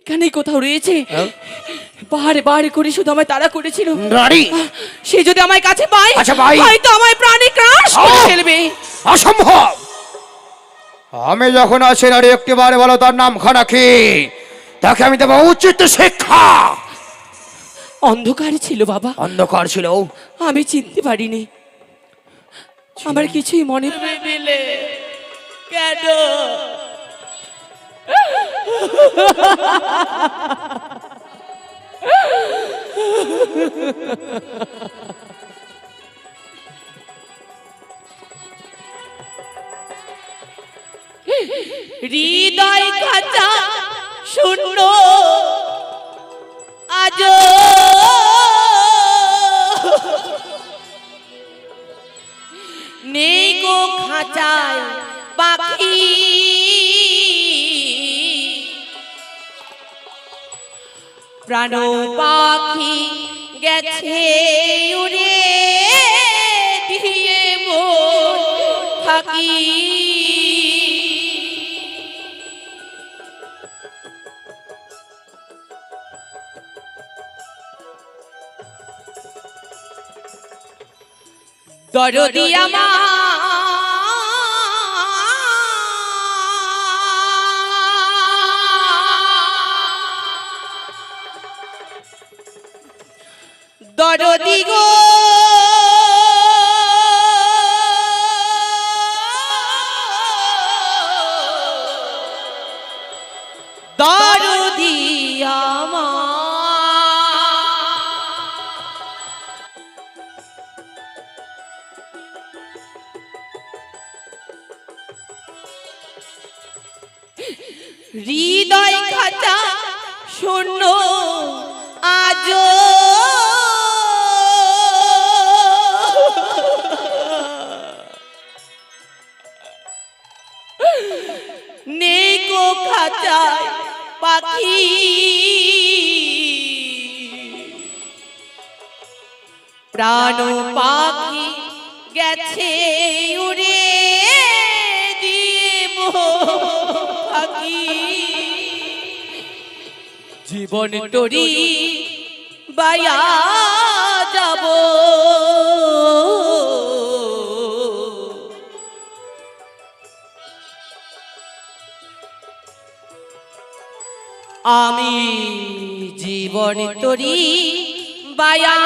এখানেই কোথাও রয়েছে। বারে বারে করে শুধু আমায় তাড়া করেছিল। নারী সে যদি আমায় কাছে পায়, আচ্ছা ভাই, হয়তো আমায় প্রাণে ক্রাশ করে ফেলবে। অসম্ভব। আমি যখন আছি নারী, একটিবার বলো তার নাম খানা কি? তাকে আমি দেবো উচিত শিক্ষা। অন্ধকার ছিল বাবা, অন্ধকার ছিল, আমি চিনতে পারিনি। আমার কিছুই মনে দিলে কেন? হৃদয় কাঁচা শূন্য আজ নেই গো খাঁচায় পাখি, প্রাণ পাখি গেছে উড়ে দিয়ে মোর থাকি। দরদি আমার দরদি গো, দরদি আমার হৃদয় খাঁচা শূন্য আজ নেই গো খাঁচায় পাখি, প্রাণ পাখি গেছে উড়ে দিয়ে থাকি। জীবন তরি বায়া যাব, আমি জীবন তরি বায়া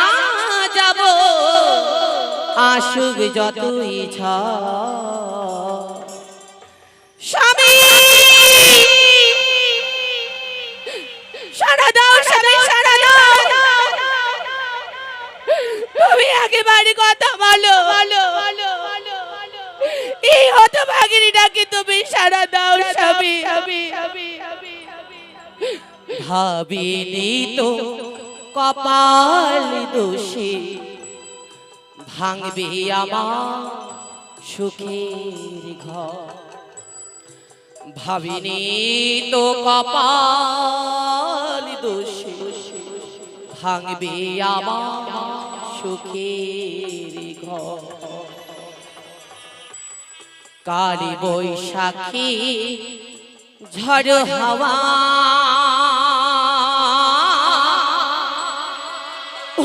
যাব, আসুক যতই স্বামী সারা দাও, স্বামী সারা দাও, তুমি একেবারে কথা বলো, এই হতভাগিনীটাকে তুমি সারা দাও স্বামী। ভাবিনি তো কপাল দোষে ভাঙবে আমার সুখের ঘর, ভাবিনি তো কপাল দোষে ভাঙবে আমার সুখের ঘর। কালী বৈশাখী ঝড় হাওয়া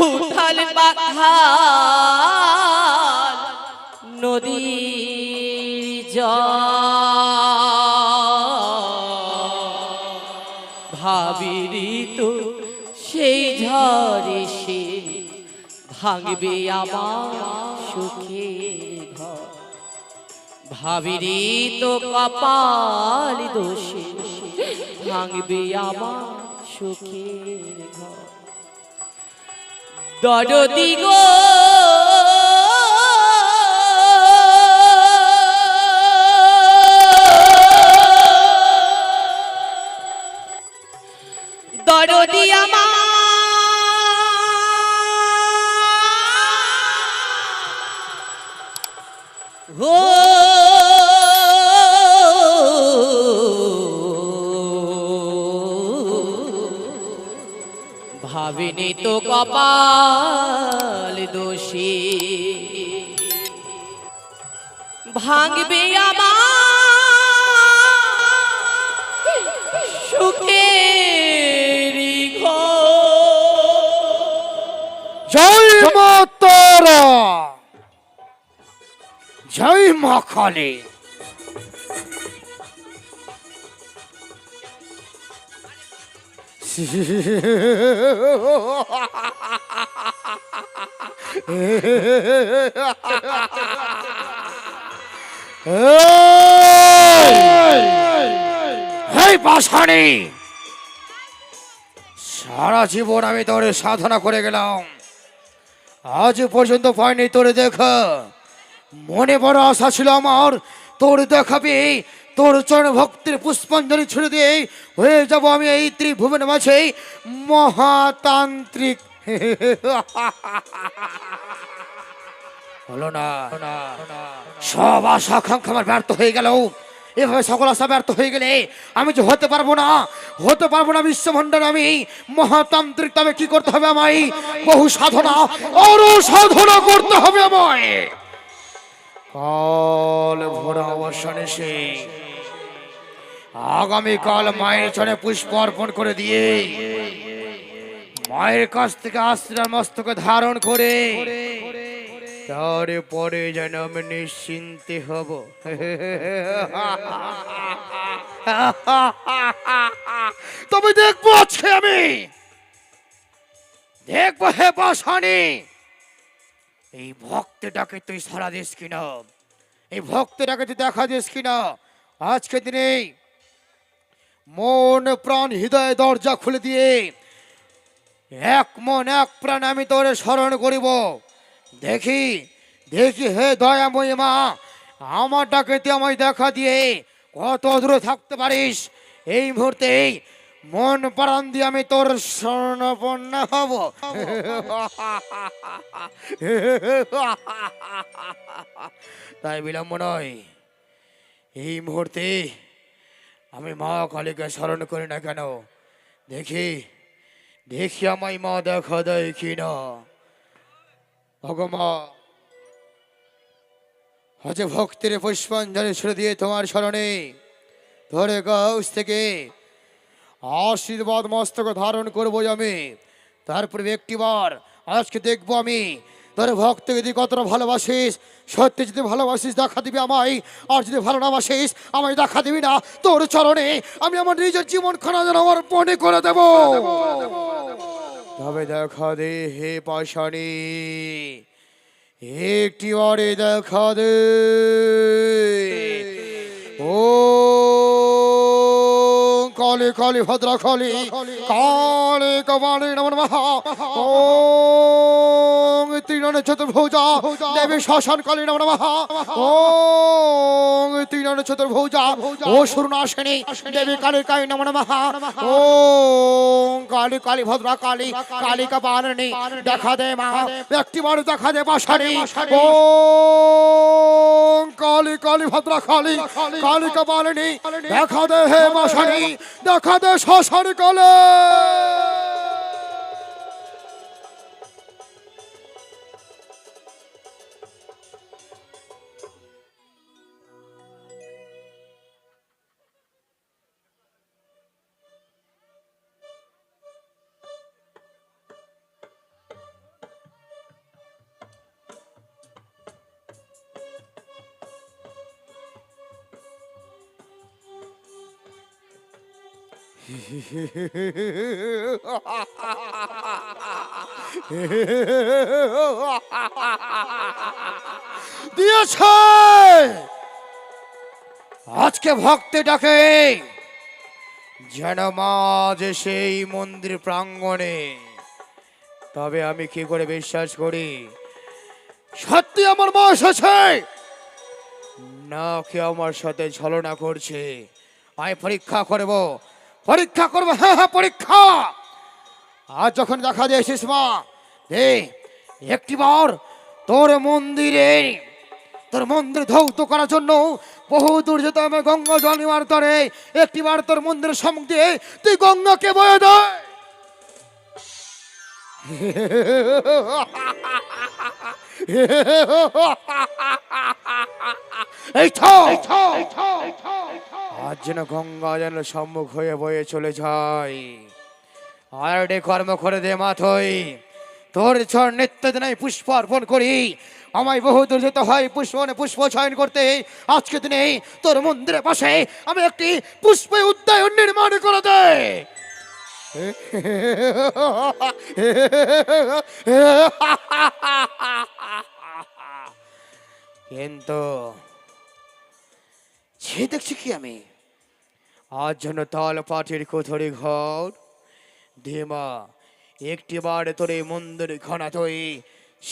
উথাল পাথাল নদীর জল, ভাবিনি তো সেই ঝড়ে সে ভাঙবে আমার সুখের ঘর, ভাবিনি তো কপাল দোষে ভাঙবে আমার সুখের ঘর। দরদি গো দরদি আমার হো ভাবিনি তো কপাল দোষী ভাঙবে আমার সুখের ভদ্রকালী। এই পাষাণী, সারা জীবন আমি তোরে সাধনা করে গেলাম, আজ পর্যন্ত পাইনি তোরে দেখা। মনে বড় আশা ছিল আমার, তোর দেখাবে, তোর চরণ ভক্তির পুষ্পাঞ্জলি ছুড়ে দিয়ে হয়ে যাব আমি এই ত্রিভুবনের মাঝে মহাতান্ত্রিক। হলো না, সব আশা আকাঙ্ক্ষা আমার ব্যর্থ হয়ে গেল। এভাবে সকল আশা ব্যর্থ হয়ে গেলে আমি যে হতে পারবো না বিশ্বভণ্ডার আমি মহাতান্ত্রিক। তবে কি করতে হবে আমায়? বহু সাধনা, আরো সাধনা করতে হবে আমায়। কাল ভোর অবসান এসে আগামীকাল মায়ের চরণে পুষ্প অর্পণ করে দিয়ে মায়ের কাছ থেকে আশ্রয় মস্তকে ধারণ করে তারপরে যেন আমি নিশ্চিন্তে হব। তবে দেখবো আজকে আমি দেখবো, হে পাষাণী, এই ভক্তটাকে তুই সারা দিস কিনা, এই ভক্তটাকে তুই দেখা দিস কিনা। আজকে দিনে মন প্রাণ হৃদয় দরজা খুলে দিয়ে এক মন এক প্রাণ আমি তোরে স্মরণ করিব। দেখি দেখি হে দয়াময়ী মা, আমার ডাকে তুই আমায় দেখা দিয়ে কত দূরে থাকতে পারিস। এই মুহূর্তে মন প্রাণ দিয়ে আমি তোর শরণাপন্ন হব। তাই বিলম্ব নয়, এই মুহূর্তে আমি মা কালীকে স্মরণ করি না কেন, দেখি দেখি আমায় মা দেখা দেয় কিনা। ভগমা, আজ ভক্তির পুষ্পাঞ্জলি ছুড়ে দিয়ে তোমার স্মরণে ধরে গাছ থেকে আশীর্বাদ মস্তক ধারণ করবো আমি। তারপরে একটিবার আজকে দেখবো আমি তোর ভক্তকে যদি কতটা ভালোবাসিস। সত্যি যদি ভালোবাসিস দেখা দিবি আমায়, আর যদি ভালো না বাসিস আমায় দেখা দিবি না। তোর চরণে আমি আমার নিজের জীবন খানা যেন আমার মনে করে দেব। তবে দেখা দে হে পাষাণী, একটিবারে দেখা দে। ও কালী কালী ভদ্রা কালী, কালী কপালী নমঃ নমঃ। ওম ত্রিনয়ন চতুর্ভুজা দেবী শ্মশান কালী নমঃ নমঃ। ওম ত্রিনয়ন চতুর্ভুজা ও সুরনাশিনী দেবী কালী কালী নমঃ নমঃ। ওম কালী কালী ভদ্রা কালী, কালী কপালিনী দেখা দে মা, একটিবার দেখা দে পাষাণী। ওম কালী কালী ভদ্রা কালী, কালী কপালিনী দেখা দে হে পাষাণী, দেখা দে শ্মশান কালে। দিয়েছে আজকে ভক্তটাকে যেন মাঝ সেই মন্দির প্রাঙ্গণে। তবে আমি কি করে বিশ্বাস করি সত্যি আমার মা এসেছে না কি আমার সাথে ছলনা করছে? আমি পরীক্ষা করব, পরীক্ষা করবো। হ্যাঁ হ্যাঁ পরীক্ষা। আজ যখন দেখা দিয়েছিস মা, একটিবার তোর মন্দির ধৌত করার জন্য বহু দূর যেতে হবে গঙ্গা জল নেওয়ার তরে। একটিবার তোর মন্দিরের সম্মুখ দিয়ে তুই গঙ্গাকে বয়ে দে। আজ যেন গঙ্গা যেন সম্মুখ হয়ে বয়ে চলে যায়। আর কর্ম করে দে মাথই, তোর চর নিত্যদিন পুষ্প অর্পণ করি। আমায় বহু দূর যেতে হয় পুষ্পনে পুষ্প চয়ন করতে। আজকে দিনে তোর মন্দিরের পাশে আমি একটি পুষ্প উদ্যান নির্মাণ করে দেয়। কিন্তু সে দেখছি কি আমি আজ জন্য তাল পাটির কোঠরি ঘর ধীমা একটি বার তোর এই মন্দির খানা তুই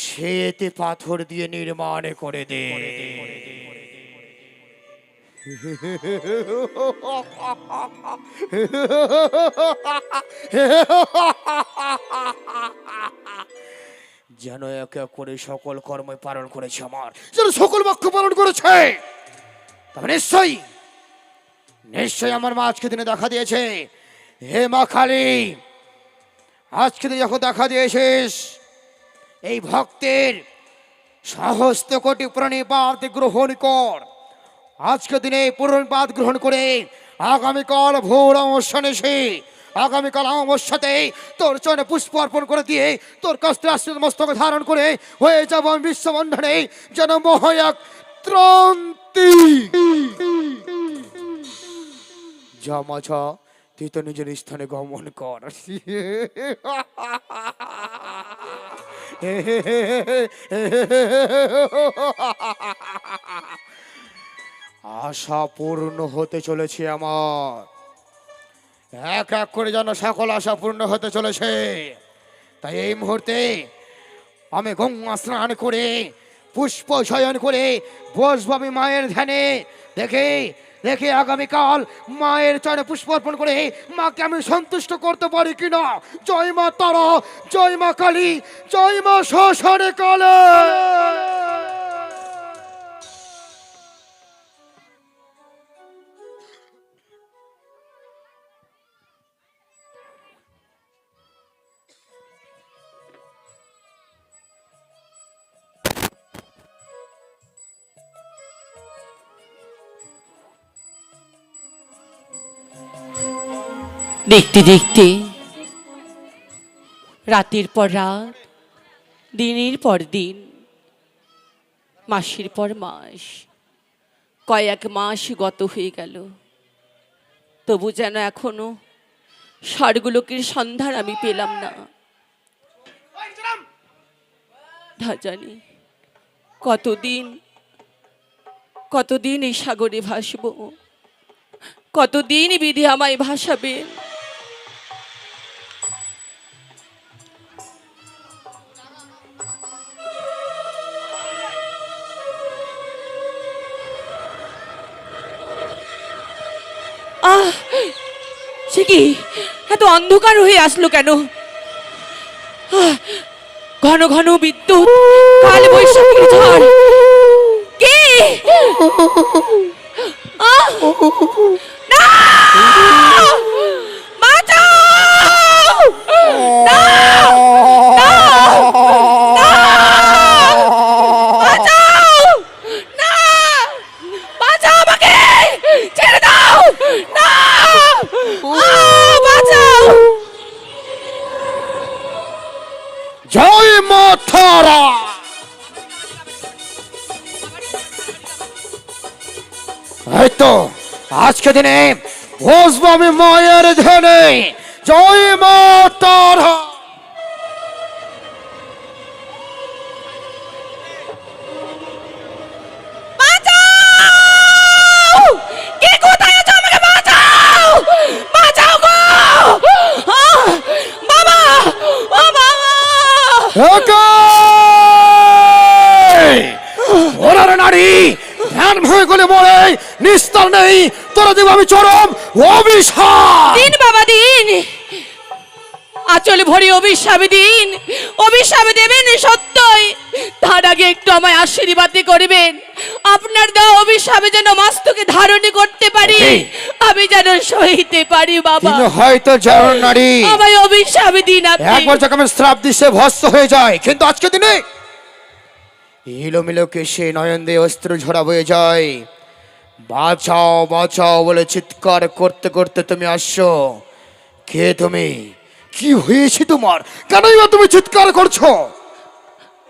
শ্বেতে পাথর দিয়ে নির্মাণ করে দে। যেন এক এক করে সকল কর্ম পালন করেছে আমার, যেন সকল বাক্য পালন করেছে। তবে নিশ্চয়ই নিশ্চয়ই আমার মা আজকে দিনে দেখা দিয়েছে। হে মা কালী, আজকে দিনে যখন দেখা দিয়েছিস এই ভক্তের সহস্র কোটি প্রণিপাত গ্রহণ কর। আজকে দিনে প্রণিপাত গ্রহণ করে আগামীকাল ভোর অমাবস্যা আগামীকাল অমাবস্যাতে তোর চরণে পুষ্প অর্পণ করে দিয়ে তোর কষ্টে আশ্রিত মস্তক ধারণ করে হয়ে যাব আমি বিশ্ববন্ধনে যেন মহায়াক ত্রান্তি। যা মাছা তুই তো নিজের স্থানে গমন কর। আশা পূর্ণ হতে চলেছে আমার, এক এক করে যেন সকল আশা পূর্ণ হতে চলেছে। তাই এই মুহূর্তে আমি গঙ্গা স্নান করে পুষ্প শয়ন করে বসবো আমি মায়ের ধ্যানে। দেখে দেখে আগামীকাল মায়ের চরণে পুষ্প অর্পণ করে মাকে আমি সন্তুষ্ট করতে পারি কিনা। জয় মা তারা, জয় মা কালী, জয় মা শ্মশানে কালে। দেখতে দেখতে রাতের পর রাত, দিনের পর দিন, মাসের পর মাস, কয়েক মাস গত হয়ে গেল। তবু যেন এখনো স্বর্গলোকের সন্ধান আমি পেলাম না। না জানি কতদিন কতদিন এই সাগরে ভাসবো, কতদিন বিধি আমায় ভাসাবে। সে কি এত অন্ধকার হয়ে আসলো কেন? ঘন ঘন বিদ্যুৎ, কাল বৈশাখীর ঝড়। কে? না! বাঁচাও! না! না! না! বাঁচাও! না! বাঁচাও আমাকে! ছেড়ে দাও! না! বাঁচাও! জয় মা তারা। এই তো আজকে দিনে বসবো আমি মায়ের ধ্যানে। জয় মা তারা। কে কোথায় আছো? আমাকে বাঁচাও! বাঁচাও গো! বাবা! ও বাবা! ওরা নারী ধ্যান ভয় করে বলে নিস্তার নেই, তোরা দেব আমি চরম অভিশাপ। দিন বাবা দিন, আচল ভরি অভিশাপ দিন, অভিশাপ দেবেন সত্যই। তার আগে একটু আমায় আশীর্বাদ করবেন, আপনার দেওয়া অভিশাপে যেন মস্তকে ধারণ করতে পারি, আমি যেন সইতে পারি বাবা। কিন্তু হয়তো জানো নারী, আমায় অভিশাপ দিন আপনি। একবার যখন আমি শ্রাপ দিছে ভস্ম হয়ে যায়, কিন্তু আজকে দিনে এলোমেলো কেশে নয়ন দিয়ে অস্ত্র ঝরা বয়ে যায়। বাঁচাও বাঁচাও বলে চিৎকার করতে করতে তুমি আসছো। কে তুমি? কি হয়েছে তোমার? কেনই বা তুমি চিৎকার করছো?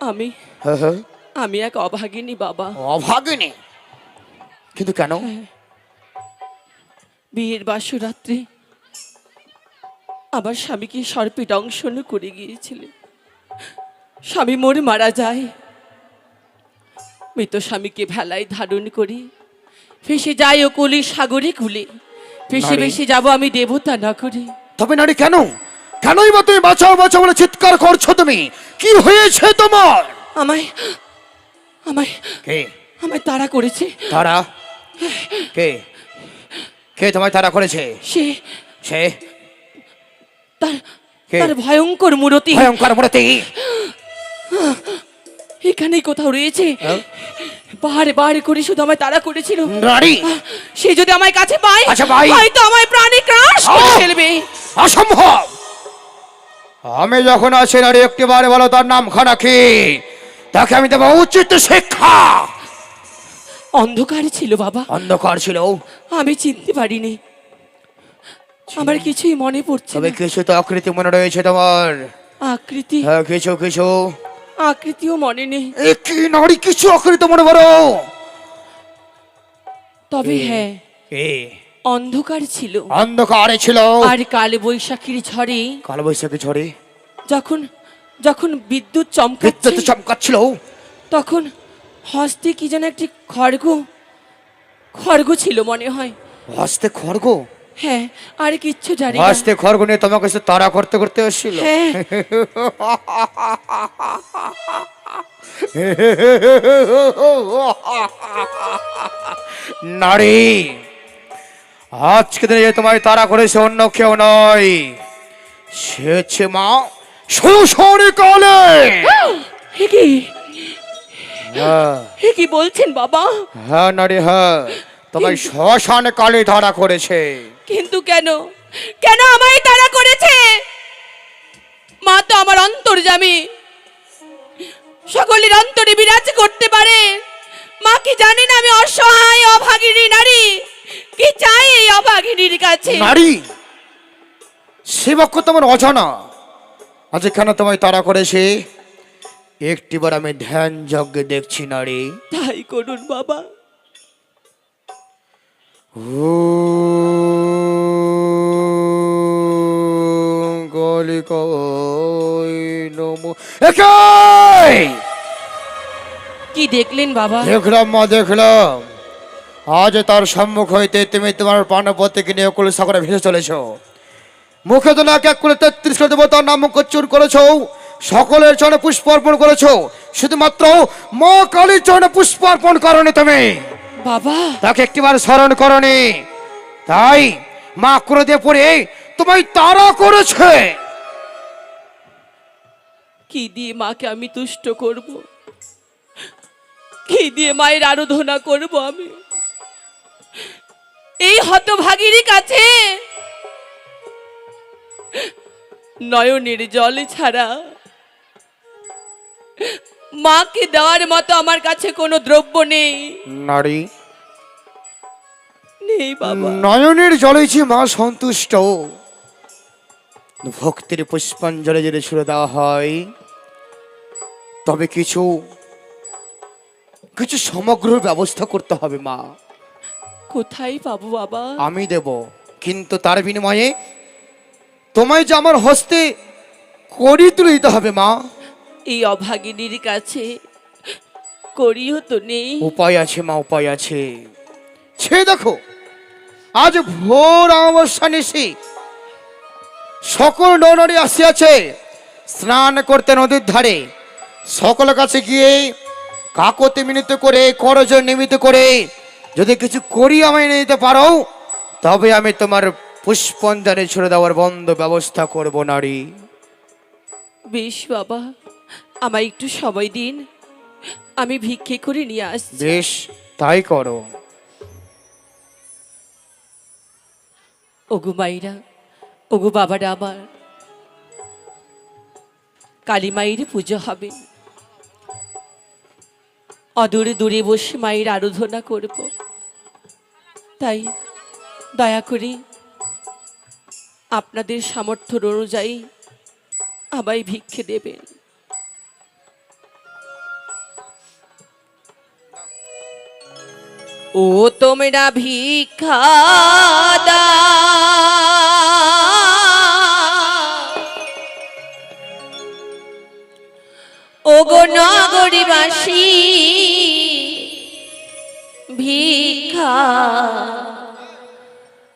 আমি হ্যাঁ হ্যাঁ, আমি এক অভাগিনী বাবা। অভাগিনী? কিন্তু কেন? বিয়ের বাসরাত্রে আমার স্বামীকে সর্পে দংশন করে গিয়েছিলেন। স্বামী মোর মারা যায়। মৃত স্বামীকে ভেলায় ধারণ করি ভেসে যায় ও কলি সাগরে কুলে। ভেসে নারী। ভেসে যাব আমি দেবতা না করি। তবে নারী কেন? কেনই বা তুমি বাঁচাও বাঁচাও বলে চিৎকার করছো? তুমি কি হয়েছে তোমার? আমায় আমায় কে আমায় তাড়া করেছে। তারা? কে কে তোমায় তারা করেছে? সে সে তার কে? তার ভয়ঙ্কর মূরতি ভয়ঙ্কর মূর্তি? এখানেই কোথাও রয়েছে। হ্যাঁ? বারে বারে করে শুধু আমায় তাড়া করেছিল। নারী, সে যদি আমায় কাছে পায় আচ্ছা, পাই। হয়তো আমায় প্রাণে ক্রাশ করে আহ! ফেলবে। অসম্ভব! আমি যখন আছি নারী, একটিবারে বলো তার নাম খানা কি? তাকে আমি দেবো উচিত শিক্ষা। অন্ধকার ছিল বাবা, অন্ধকার ছিল? আমি চিনতে পারিনি। আমার কিছুই মনে পড়ছে তবে না। কিছু তো আকৃতি মনে রয়েছে তোমার। আকৃতি হ্যাঁ, কিছু কিছু। আকৃতিও মনে নেই। এ কি নারী, কিছু আকৃতি মনে করো? তবে হ্যাঁ, কে? অন্ধকার ছিল। অন্ধকারে ছিল? আর কাল বৈশাখীর ঝড়ে কালবৈশাখী ঝড়ে যখন যখন বিদ্যুৎ বিদ্যুৎ চমকাচ্ছে চমকাচ্ছিল, তখন হস্তে কি যেন একটি খড়গ খড়গ ছিল মনে হয়। হস্তে খড়গ? হ্যাঁ, আর কিচ্ছু জানি না। হস্তে খড়গ নিয়ে তোমাকে সে তাড়া করতে করতে আসছিল? হ্যাঁ, নারী, আজকে দিনে যে তোমায় তাড়া করেছে অন্য কেউ নয়, সে হচ্ছে মা শোষণী কালে। এ কি হ্যাঁ এ কি বলছেন বাবা? হ্যাঁ নারী, হ্যাঁ, তোমায় শ্মশান কালে তাড়া করেছে। কিন্তু কেন কেন আমায় তাড়া করেছে? মা তো আমার অন্তর্যামী, সকলের অন্তরে বিরাজ করতে পারে। মা কি জানেন আমি অসহায় অভাগিনী নারী? কি চাই এই অভাগিনীর কাছে? নারী, সে বাক্য তোমার অজানা। আজ কেন তোমায় তাড়া করেছে একটিবার আমি ধ্যান যজ্ঞে দেখছি নারী। তাই করুন বাবা। কি দেখলেন বাবা? দেখলাম মা, দেখলাম। আজ তার সম্মুখ হইতে তুমি তোমার প্রাণপতিকে নিয়ে কুল সাগরে ভেসে চলেছ। মুখে তো নাক এক করে 33 কোটি দেবতার নাম উচ্চারণ করেছ, সকলের চরণে পুষ্প অর্পণ করেছ, শুধুমাত্র মা কালীর চরণে পুষ্প অর্পণ করনি তুমি। বাবা, তাকে একটিবার স্মরণ করনি, তাই মা ক্রোধে পড়ে তোমায় তাড়া করেছে। কি দিয়ে মাকে আমি তুষ্ট করব? কি দিয়ে মায়ের আরাধনা করব আমি? এই হতভাগীর কাছে নয়নের জল ছাড়া মাকে দেওয়ার মতো আমার কাছে কোনো দ্রব্য নেই। নারী, নেই বাবা। নয়নের জলে যে মা সন্তুষ্ট, ভক্তির পুষ্পাঞ্জলি যদি ছুড়ে দেওয়া হয়, তবে কিছু কিছু সমগ্র ব্যবস্থা করতে হবে মা। কোথায় পাবো বাবা? আমি দেব, কিন্তু তার বিনিময়ে তোমায় যে আমার হস্তে করি তুলে দিতে হবে মা। এই অভাগিনীর কাছে করিও তো নেই। উপায় আছে মা, উপায় আছে। সে দেখো, আজ ভোর অমাবস্যা নিশি সকল নরনারী আসিয়াছে স্নান করতে নদীর ধারে। সকলের কাছে গিয়ে কাকতি মিনিত করে, করজ নিমিত করে যদি কিছু করি আমায় এনে দিতে পারো, তবে আমি তোমার পুষ্পাঞ্জলি ছুড়ে দেওয়ার বন্ধ ব্যবস্থা করব নারী। বেশ বাবা, আমায় একটু সময় দিন, আমি ভিক্ষে করে নিয়ে আসছি। বেশ, তাই করো। ওগো মাইরা, ওগো বাবারা আমার, কালী মায়ের পুজো হবে। অদূরে দূরে বসে মায়ের আরাধনা করব। তাই দয়া করে আপনাদের সামর্থ্য অনুযায়ী আমায় ভিক্ষে দেবেন। ও তোমরা ভিক্ষা দাও, ওগো নগরীবাসী ভিক্ষা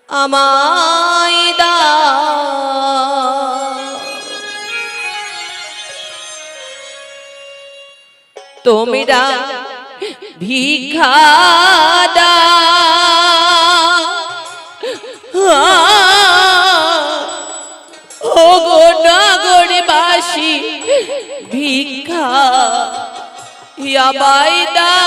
আমায় দাও। তোমরা ভিক্ষা দাও, ওগো নগরবাসী ভিক্ষা আমায় দাও।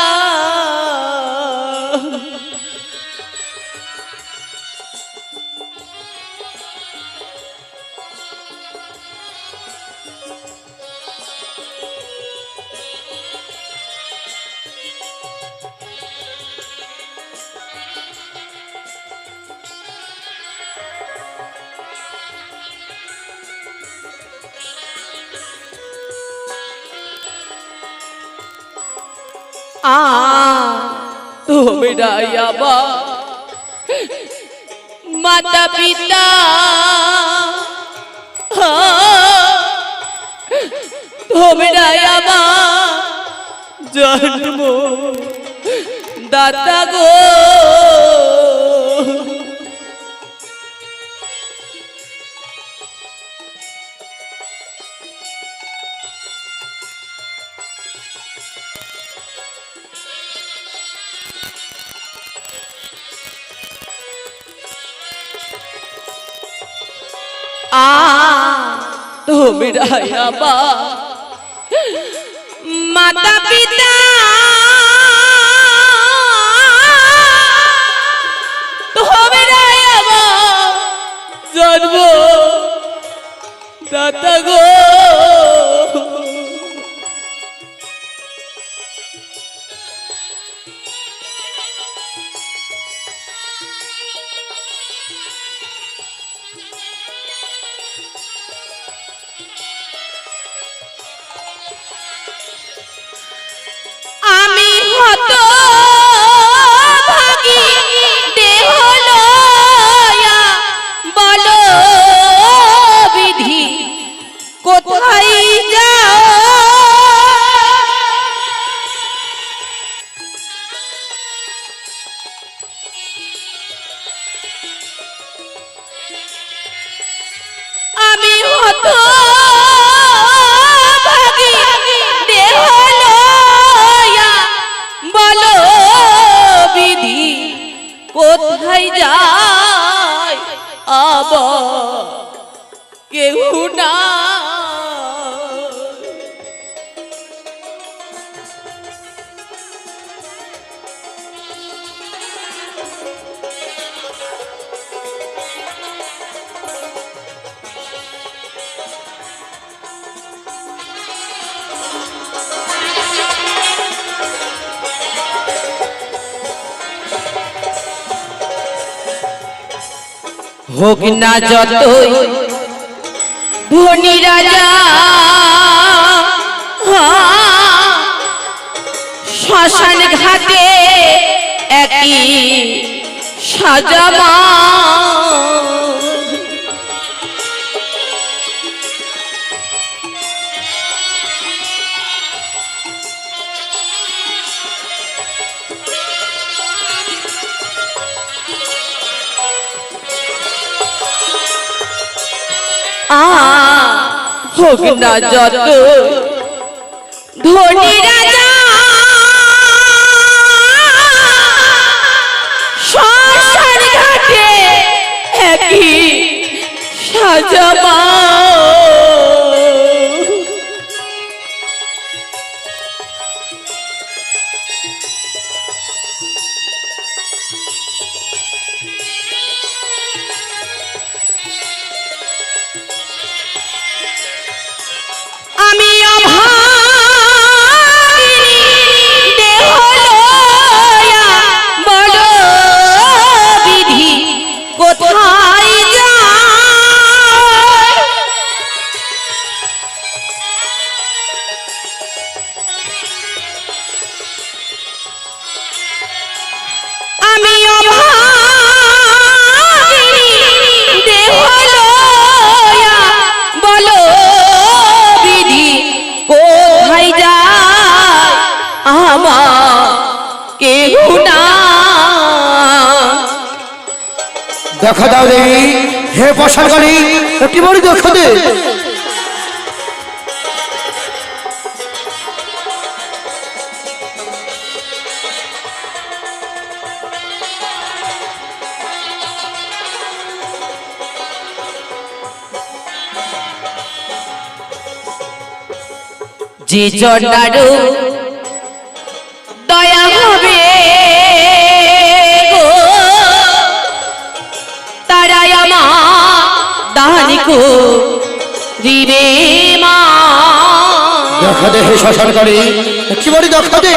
তোমরা আমার মাতা পিতা, তোমরা আমার জন্ম দাতা গো। তোমরা আমার মাতা পিতা, তোমরা আমার জন্ম দাতা গো। আমি হতভাগী দেহ লয়া, বলো বিধি কোথায় যাও। আমি হতভাগী দেহ লয়া, বলো বিধি কোথায় যায়। আবার কেউ না হোক না যতই ধনী রাজা, শ্মশান ঘাটে একই সাজামা। হোক না যত ধনী রাজা, শ্মশান ঘাটে একই সাজামা। আমি অভাগিনী দেহ লয়া, বলো বিধি কোথায় যায়। দেখা দাও দেবী, হে পাষাণকালী, একটি বাড়ি দেখা দে। যে জন্নারু দয়া হবে গো, তারাই আমার দান করিবে মা। দেখা দে হে পাষাণকালী, একটি বাড়ি দেখা দে।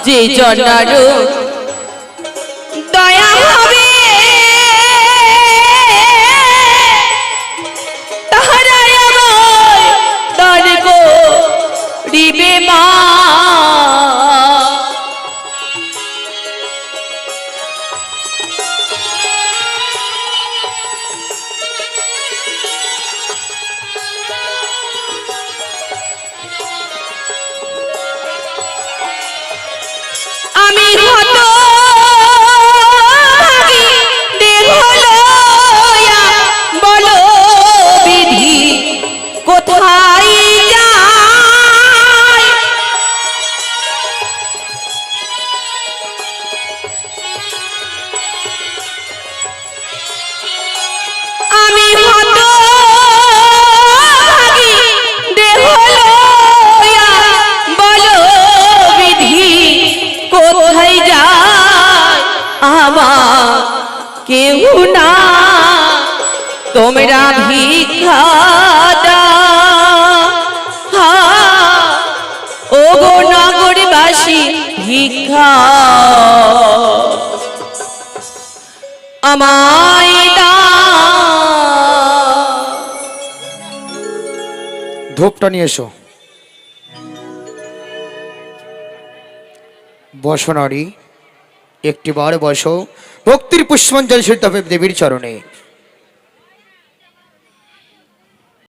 যে জন্নারু দয়া হবে তাহারাই আমার দান করিবে মা। আমি হত ভাগী দেহ লইয়া বলো বিধি কোথায় যায়। আমি হত ভাগী দেহ লইয়া বলো বিধি কোথায় যায় আমার কেউ না, তোমরা ভিক্ষা দাও। ও গো নগরবাসী ভিক্ষা আমায় দাও। ধূপটা নিয়ে এসো। বসো নারী, একটিবার বসো, ভক্তির পুষ্পাঞ্জলি সিদ্ধ হবে দেবীর চরণে।